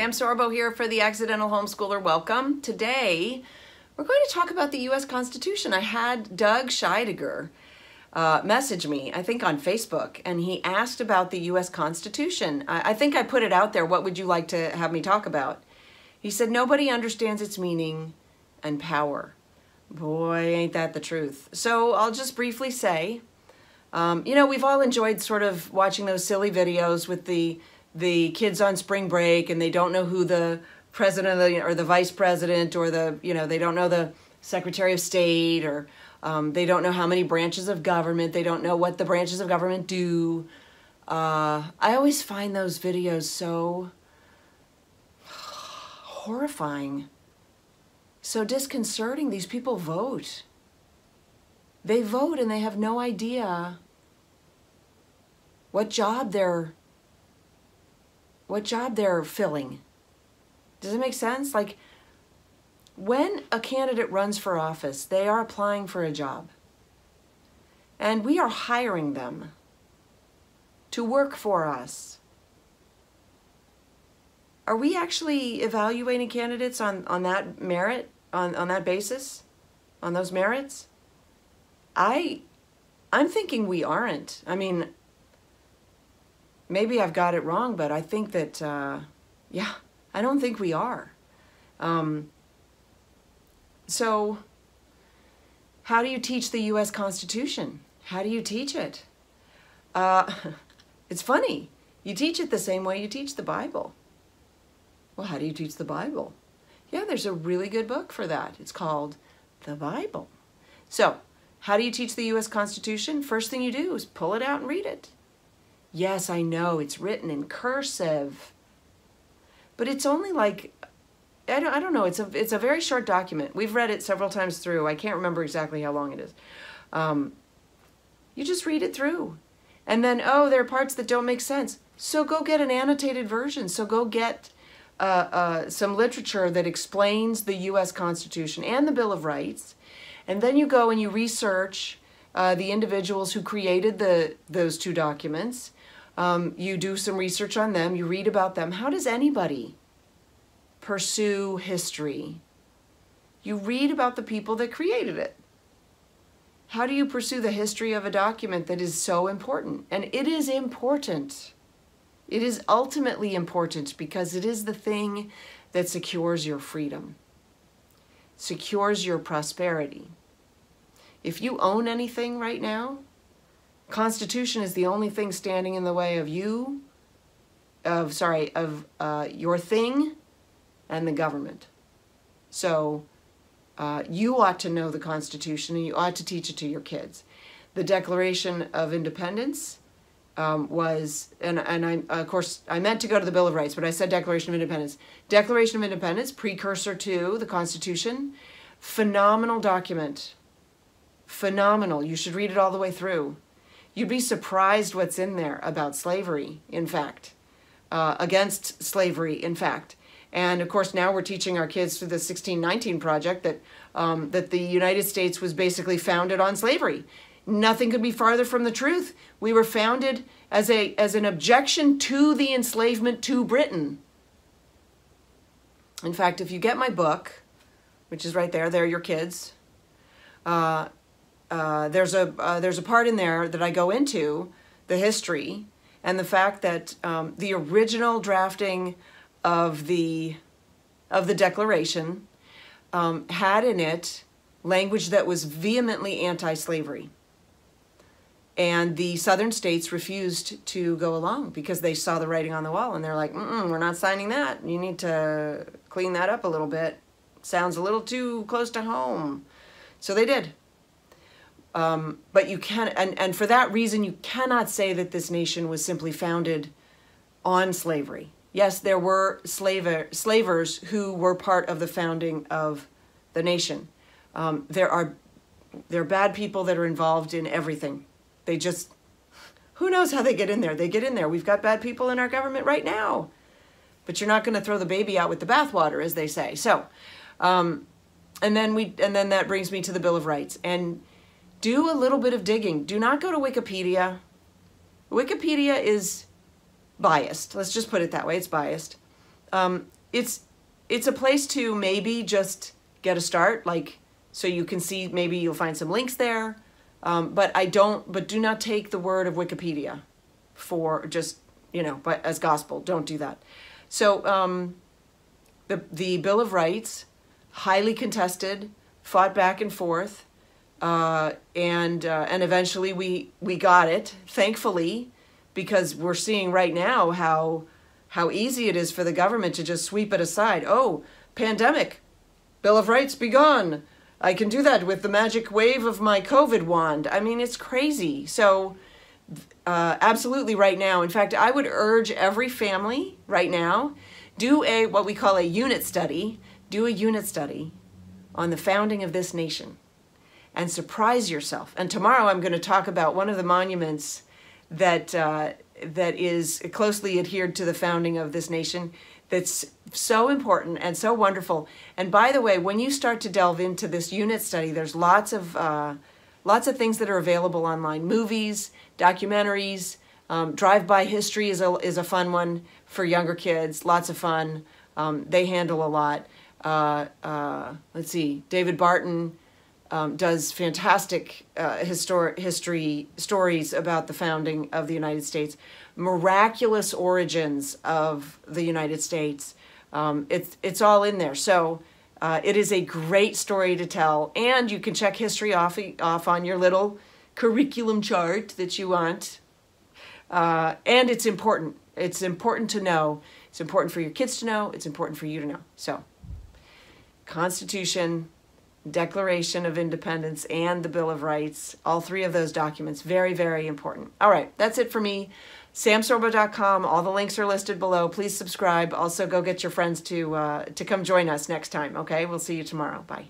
Fam Sorbo here for the Accidental Homeschooler. Welcome. Today, we're going to talk about the U.S. Constitution. I had Doug Scheidegger message me, I think on Facebook, and he asked about the U.S. Constitution. I think I put it out there, what would you like to have me talk about? He said, nobody understands its meaning and power. Boy, ain't that the truth. So I'll just briefly say, you know, we've all enjoyed sort of watching those silly videos with the kids on spring break and they don't know who the president or the vice president or the, you know, they don't know the Secretary of State or they don't know how many branches of government. They don't know what the branches of government do. I always find those videos so horrifying, so disconcerting. These people vote. They vote and they have no idea what job they're filling. Does it make sense? Like, when a candidate runs for office, they are applying for a job. And we are hiring them to work for us. Are we actually evaluating candidates on that merit, on that basis, on those merits? I'm thinking we aren't. I mean, maybe I've got it wrong, but I think that, yeah, I don't think we are. So how do you teach the U.S. Constitution? How do you teach it? It's funny. You teach it the same way you teach the Bible. Well, how do you teach the Bible? Yeah, there's a really good book for that. It's called the Bible. So how do you teach the U.S. Constitution? First thing you do is pull it out and read it. Yes, I know, it's written in cursive, but it's only like, I don't know, it's a very short document. We've read it several times through. I can't remember exactly how long it is. You just read it through. And then, oh, there are parts that don't make sense. So go get an annotated version. So go get some literature that explains the U.S. Constitution and the Bill of Rights. And then you go and you research the individuals who created those two documents. You do some research on them, you read about them. How does anybody pursue history? You read about the people that created it. How do you pursue the history of a document that is so important? And it is important. It is ultimately important because it is the thing that secures your freedom, secures your prosperity. If you own anything right now, Constitution is the only thing standing in the way of your thing and the government. So you ought to know the Constitution and you ought to teach it to your kids. The Declaration of Independence was, and of course, I meant to go to the Bill of Rights, but I said Declaration of Independence. Declaration of Independence, precursor to the Constitution, phenomenal document. Phenomenal. You should read it all the way through. You'd be surprised what's in there about slavery, in fact, against slavery, in fact. And of course, now we're teaching our kids through the 1619 Project that that the United States was basically founded on slavery. Nothing could be farther from the truth. We were founded as an objection to the enslavement to Britain. In fact, if you get my book, which is right there, they're your kids. There's a part in there that I go into the history and the fact that the original drafting of the Declaration had in it language that was vehemently anti-slavery, and the southern states refused to go along because they saw the writing on the wall and they're like, we're not signing that. You need to clean that up a little bit. Sounds a little too close to home. So they did. But you can, and for that reason, you cannot say that this nation was simply founded on slavery. Yes, there were slavers who were part of the founding of the nation. There are bad people that are involved in everything. They just, who knows how they get in there? They get in there. We've got bad people in our government right now. But you're not going to throw the baby out with the bathwater, as they say. So, and then that brings me to the Bill of Rights. And do a little bit of digging. Do not go to Wikipedia. Wikipedia is biased. Let's just put it that way. It's biased. it's a place to maybe just get a start, like, so you can see, maybe you'll find some links there. But do not take the word of Wikipedia for just, but as gospel. Don't do that. So the Bill of Rights, highly contested, fought back and forth, and eventually we got it, thankfully, because we're seeing right now how easy it is for the government to just sweep it aside. Oh, pandemic, Bill of Rights, be gone. I can do that with the magic wave of my COVID wand. I mean, it's crazy. So absolutely right now. In fact, I would urge every family right now, do what we call a unit study. Do a unit study on the founding of this nation and surprise yourself. And tomorrow I'm going to talk about one of the monuments that is closely adhered to the founding of this nation, that's so important and so wonderful. And by the way, when you start to delve into this unit study, there's lots of things that are available online. Movies, documentaries, drive-by history is a fun one for younger kids. Lots of fun. They handle a lot. Let's see, David Barton does fantastic history stories about the founding of the United States, miraculous origins of the United States. It's all in there. So it is a great story to tell, and you can check history off on your little curriculum chart that you want. And it's important. It's important to know. It's important for your kids to know. It's important for you to know. So, Constitution, Declaration of Independence, and the Bill of Rights, all three of those documents, very, very important. All right, that's it for me. samsorbo.com. All the links are listed below. Please subscribe. Also, go get your friends to come join us next time, okay? We'll see you tomorrow. Bye.